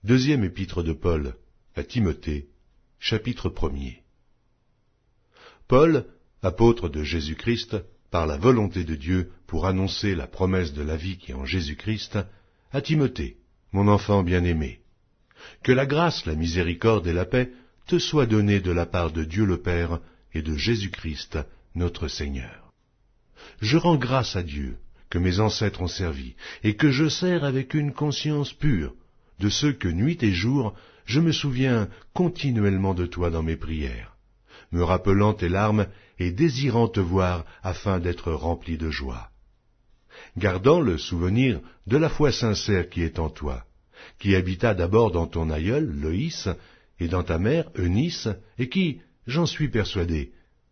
Deuxième épître de Paul à Timothée, chapitre 1er. Paul, apôtre de Jésus-Christ, par la volonté de Dieu pour annoncer la promesse de la vie qui est en Jésus-Christ, à Timothée, mon enfant bien-aimé. Que la grâce, la miséricorde et la paix te soient données de la part de Dieu le Père et de Jésus-Christ, notre Seigneur. Je rends grâce à Dieu que mes ancêtres ont servi et que je sers avec une conscience pure, de ceux que nuit et jour je me souviens continuellement de toi dans mes prières, me rappelant tes larmes et désirant te voir afin d'être rempli de joie. Gardant le souvenir de la foi sincère qui est en toi, qui habita d'abord dans ton aïeul, Loïs, et dans ta mère, Eunice, et qui, j'en suis persuadé,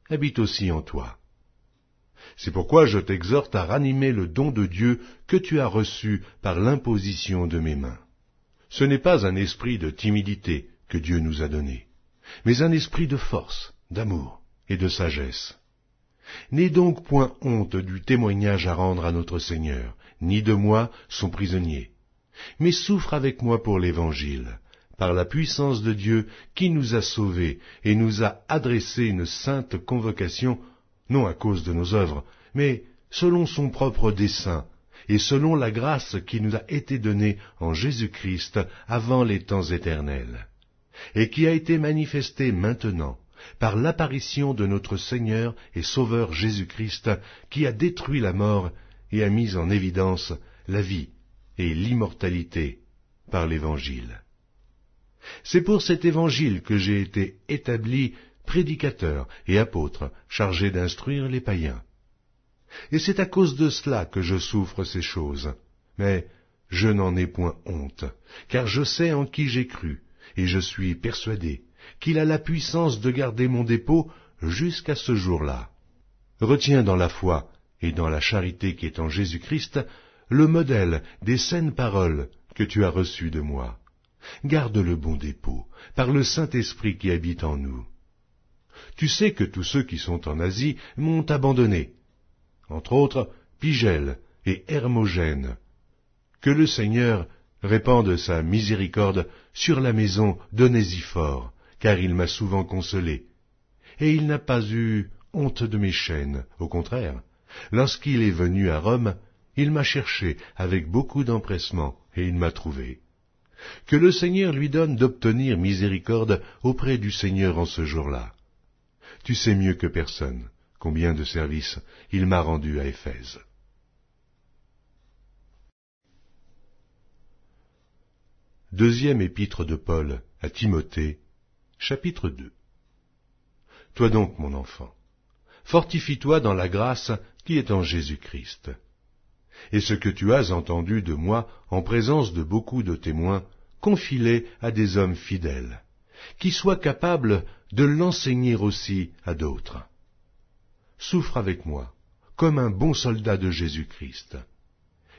habite aussi en toi. C'est pourquoi je t'exhorte à ranimer le don de Dieu que tu as reçu par l'imposition de mes mains. Ce n'est pas un esprit de timidité que Dieu nous a donné, mais un esprit de force, d'amour et de sagesse. N'aie donc point honte du témoignage à rendre à notre Seigneur, ni de moi, son prisonnier, mais souffre avec moi pour l'Évangile, par la puissance de Dieu qui nous a sauvés et nous a adressé une sainte convocation, non à cause de nos œuvres, mais selon son propre dessein, et selon la grâce qui nous a été donnée en Jésus-Christ avant les temps éternels, et qui a été manifestée maintenant par l'apparition de notre Seigneur et Sauveur Jésus-Christ, qui a détruit la mort et a mis en évidence la vie et l'immortalité par l'Évangile. C'est pour cet Évangile que j'ai été établi prédicateur et apôtre, chargé d'instruire les païens. Et c'est à cause de cela que je souffre ces choses. Mais je n'en ai point honte, car je sais en qui j'ai cru, et je suis persuadé qu'il a la puissance de garder mon dépôt jusqu'à ce jour-là. Retiens dans la foi et dans la charité qui est en Jésus-Christ le modèle des saines paroles que tu as reçues de moi. Garde le bon dépôt, par le Saint-Esprit qui habite en nous. Tu sais que tous ceux qui sont en Asie m'ont abandonné, entre autres Pygèle et Hermogène. Que le Seigneur répande sa miséricorde sur la maison d'Onésiphore, car il m'a souvent consolé, et il n'a pas eu honte de mes chaînes. Au contraire, lorsqu'il est venu à Rome, il m'a cherché avec beaucoup d'empressement, et il m'a trouvé. Que le Seigneur lui donne d'obtenir miséricorde auprès du Seigneur en ce jour-là. Tu sais mieux que personne combien de services il m'a rendu à Éphèse. Deuxième épître de Paul à Timothée, chapitre 2. Toi donc, mon enfant, fortifie-toi dans la grâce qui est en Jésus-Christ. Et ce que tu as entendu de moi en présence de beaucoup de témoins, confie-les à des hommes fidèles, qui soient capables de l'enseigner aussi à d'autres. Souffre avec moi, comme un bon soldat de Jésus-Christ.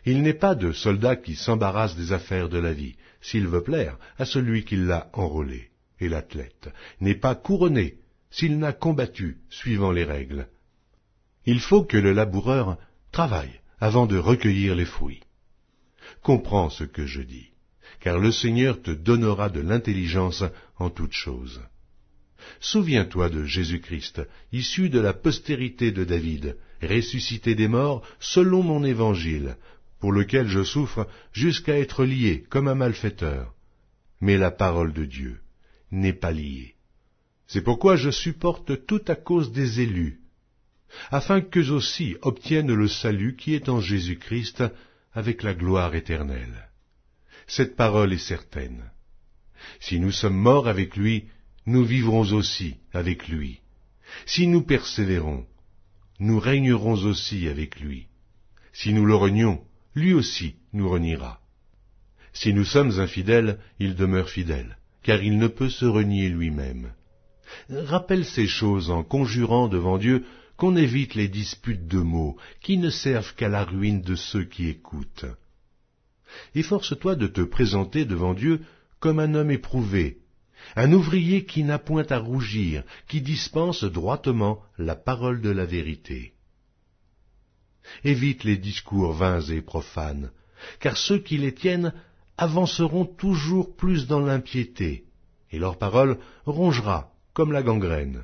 Il n'est pas de soldat qui s'embarrasse des affaires de la vie, s'il veut plaire à celui qui l'a enrôlé, et l'athlète n'est pas couronné s'il n'a combattu suivant les règles. Il faut que le laboureur travaille avant de recueillir les fruits. Comprends ce que je dis, car le Seigneur te donnera de l'intelligence en toutes choses. Souviens-toi de Jésus-Christ, issu de la postérité de David, ressuscité des morts selon mon évangile, pour lequel je souffre jusqu'à être lié comme un malfaiteur. Mais la parole de Dieu n'est pas liée. C'est pourquoi je supporte tout à cause des élus, afin qu'eux aussi obtiennent le salut qui est en Jésus-Christ avec la gloire éternelle. Cette parole est certaine. Si nous sommes morts avec lui, nous vivrons aussi avec lui. Si nous persévérons, nous régnerons aussi avec lui. Si nous le renions, lui aussi nous reniera. Si nous sommes infidèles, il demeure fidèle, car il ne peut se renier lui-même. Rappelle ces choses en conjurant devant Dieu qu'on évite les disputes de mots qui ne servent qu'à la ruine de ceux qui écoutent. Efforce-toi de te présenter devant Dieu comme un homme éprouvé, un ouvrier qui n'a point à rougir, qui dispense droitement la parole de la vérité. Évite les discours vains et profanes, car ceux qui les tiennent avanceront toujours plus dans l'impiété, et leur parole rongera comme la gangrène.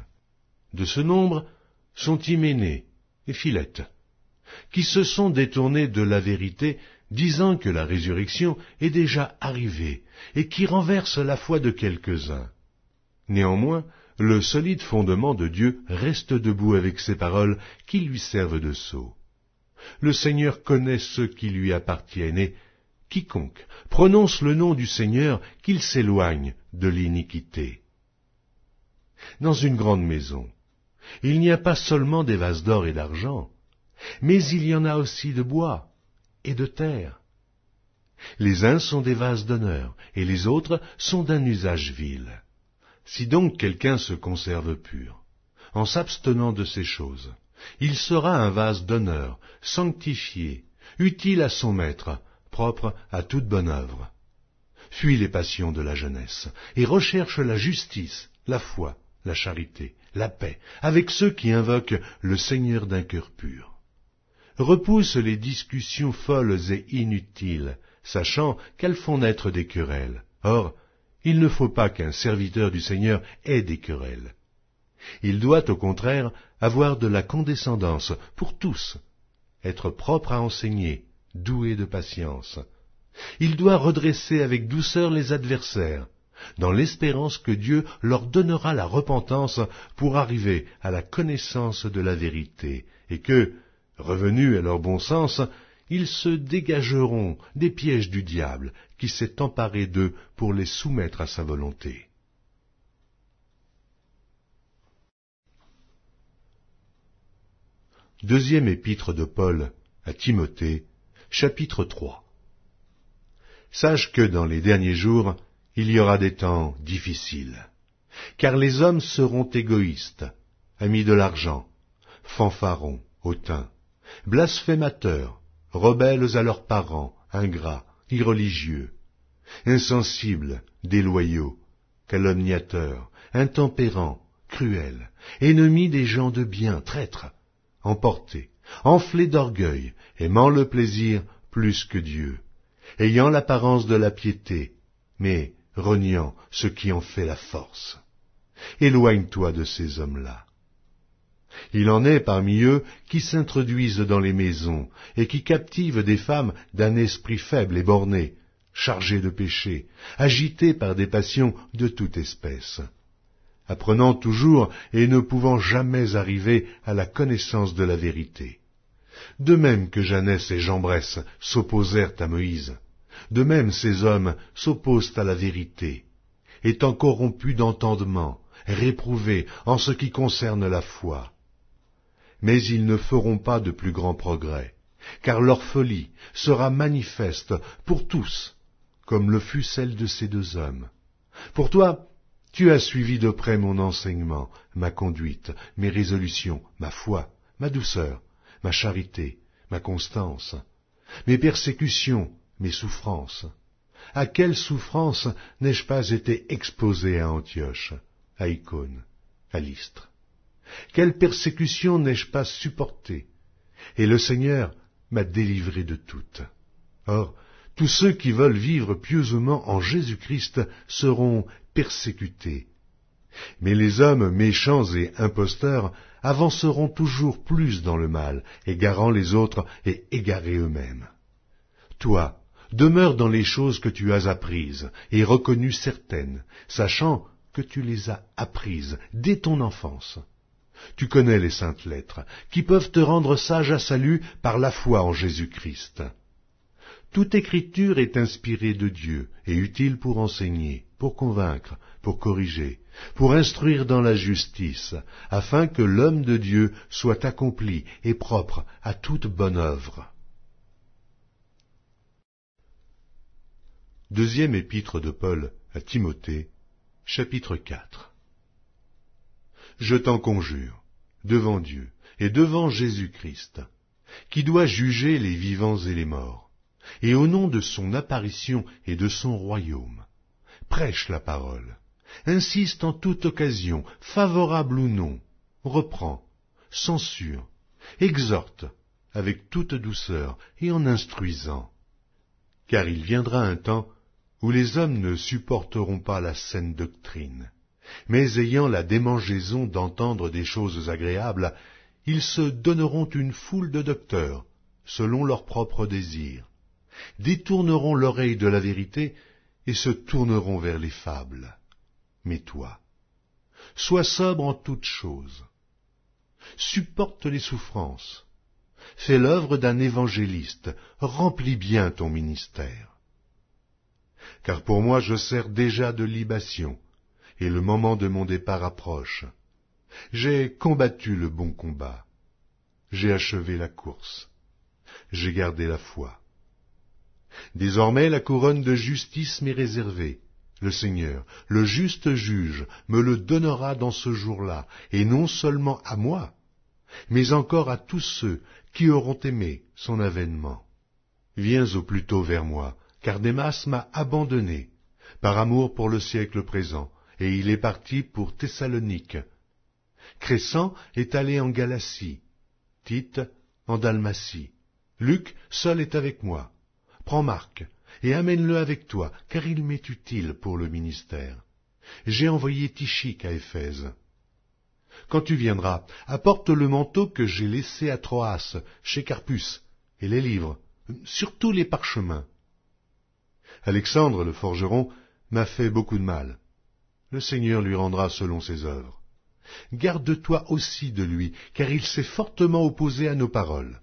De ce nombre sont Hyménée et Philette, qui se sont détournés de la vérité, disant que la résurrection est déjà arrivée, et qui renversent la foi de quelques-uns. Néanmoins, le solide fondement de Dieu reste debout avec ces paroles qui lui servent de sceau. Le Seigneur connaît ceux qui lui appartiennent, et quiconque prononce le nom du Seigneur, qu'il s'éloigne de l'iniquité. Dans une grande maison, il n'y a pas seulement des vases d'or et d'argent, mais il y en a aussi de bois et de terre. Les uns sont des vases d'honneur, et les autres sont d'un usage vil. Si donc quelqu'un se conserve pur, en s'abstenant de ces choses, il sera un vase d'honneur, sanctifié, utile à son maître, propre à toute bonne œuvre. Fuis les passions de la jeunesse, et recherche la justice, la foi, la charité, la paix, avec ceux qui invoquent le Seigneur d'un cœur pur. Repousse les discussions folles et inutiles, sachant qu'elles font naître des querelles. Or, il ne faut pas qu'un serviteur du Seigneur ait des querelles. Il doit au contraire avoir de la condescendance pour tous, être propre à enseigner, doué de patience. Il doit redresser avec douceur les adversaires, dans l'espérance que Dieu leur donnera la repentance pour arriver à la connaissance de la vérité, et que, revenus à leur bon sens, ils se dégageront des pièges du diable qui s'est emparé d'eux pour les soumettre à sa volonté. Deuxième épître de Paul à Timothée, chapitre 3. Sache que dans les derniers jours, il y aura des temps difficiles, car les hommes seront égoïstes, amis de l'argent, fanfarons, hautains, blasphémateurs, rebelles à leurs parents, ingrats, irreligieux, insensibles, déloyaux, calomniateurs, intempérants, cruels, ennemis des gens de bien, traîtres, emportés, enflés d'orgueil, aimant le plaisir plus que Dieu, ayant l'apparence de la piété, mais reniant ce qui en fait la force. Éloigne-toi de ces hommes-là. Il en est parmi eux qui s'introduisent dans les maisons et qui captivent des femmes d'un esprit faible et borné, chargées de péché, agitées par des passions de toute espèce, apprenant toujours et ne pouvant jamais arriver à la connaissance de la vérité. De même que Janès et Jambres s'opposèrent à Moïse, de même ces hommes s'opposent à la vérité, étant corrompus d'entendement, réprouvés en ce qui concerne la foi. Mais ils ne feront pas de plus grands progrès, car leur folie sera manifeste pour tous, comme le fut celle de ces deux hommes. Pour toi, tu as suivi de près mon enseignement, ma conduite, mes résolutions, ma foi, ma douceur, ma charité, ma constance, mes persécutions, mes souffrances. À quelles souffrances n'ai-je pas été exposé à Antioche, à Icône, à Lystre? Quelle persécution n'ai-je pas supportée? Et le Seigneur m'a délivré de toutes. Or, tous ceux qui veulent vivre pieusement en Jésus-Christ seront persécutés. Mais les hommes méchants et imposteurs avanceront toujours plus dans le mal, égarant les autres et égarés eux-mêmes. Toi, demeure dans les choses que tu as apprises et reconnues certaines, sachant que tu les as apprises dès ton enfance. Tu connais les saintes lettres, qui peuvent te rendre sage à salut par la foi en Jésus-Christ. Toute écriture est inspirée de Dieu et utile pour enseigner, pour convaincre, pour corriger, pour instruire dans la justice, afin que l'homme de Dieu soit accompli et propre à toute bonne œuvre. Deuxième épître de Paul à Timothée, chapitre 4. Je t'en conjure, devant Dieu et devant Jésus-Christ, qui doit juger les vivants et les morts, et au nom de son apparition et de son royaume, prêche la parole, insiste en toute occasion, favorable ou non, reprend, censure, exhorte, avec toute douceur et en instruisant. Car il viendra un temps où les hommes ne supporteront pas la saine doctrine, mais ayant la démangeaison d'entendre des choses agréables, ils se donneront une foule de docteurs, selon leurs propres désirs, détourneront l'oreille de la vérité et se tourneront vers les fables. Mais toi, sois sobre en toutes choses, supporte les souffrances, fais l'œuvre d'un évangéliste, remplis bien ton ministère. Car pour moi je sers déjà de libation, et le moment de mon départ approche. J'ai combattu le bon combat, j'ai achevé la course, j'ai gardé la foi. Désormais la couronne de justice m'est réservée. Le Seigneur, le juste juge, me le donnera dans ce jour-là, et non seulement à moi, mais encore à tous ceux qui auront aimé son avènement. Viens au plus tôt vers moi, car Démas m'a abandonné, par amour pour le siècle présent, et il est parti pour Thessalonique. Crescens est allé en Galatie, Tite en Dalmatie. Luc seul est avec moi. Prends Marc, et amène-le avec toi, car il m'est utile pour le ministère. J'ai envoyé Tychique à Éphèse. Quand tu viendras, apporte le manteau que j'ai laissé à Troas, chez Carpus, et les livres, surtout les parchemins. Alexandre, le forgeron, m'a fait beaucoup de mal. Le Seigneur lui rendra selon ses œuvres. Garde-toi aussi de lui, car il s'est fortement opposé à nos paroles.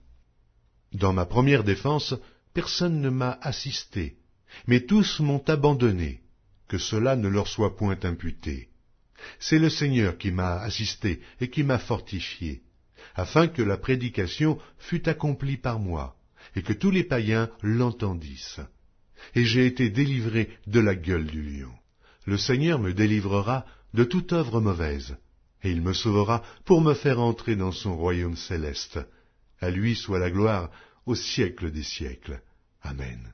Dans ma première défense, personne ne m'a assisté, mais tous m'ont abandonné, que cela ne leur soit point imputé. C'est le Seigneur qui m'a assisté et qui m'a fortifié, afin que la prédication fût accomplie par moi, et que tous les païens l'entendissent. Et j'ai été délivré de la gueule du lion. Le Seigneur me délivrera de toute œuvre mauvaise, et il me sauvera pour me faire entrer dans son royaume céleste. À lui soit la gloire au siècle des siècles. Amen.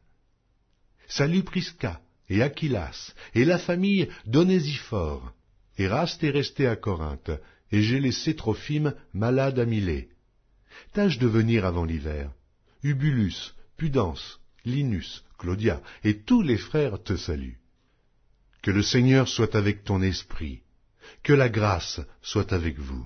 Salut Prisca et Aquilas et la famille d'Onésiphore. Éraste est resté à Corinthe, et j'ai laissé Trophime malade à Milet. Tâche de venir avant l'hiver. Ubulus, Pudence, Linus, Claudia et tous les frères te saluent. Que le Seigneur soit avec ton esprit, que la grâce soit avec vous.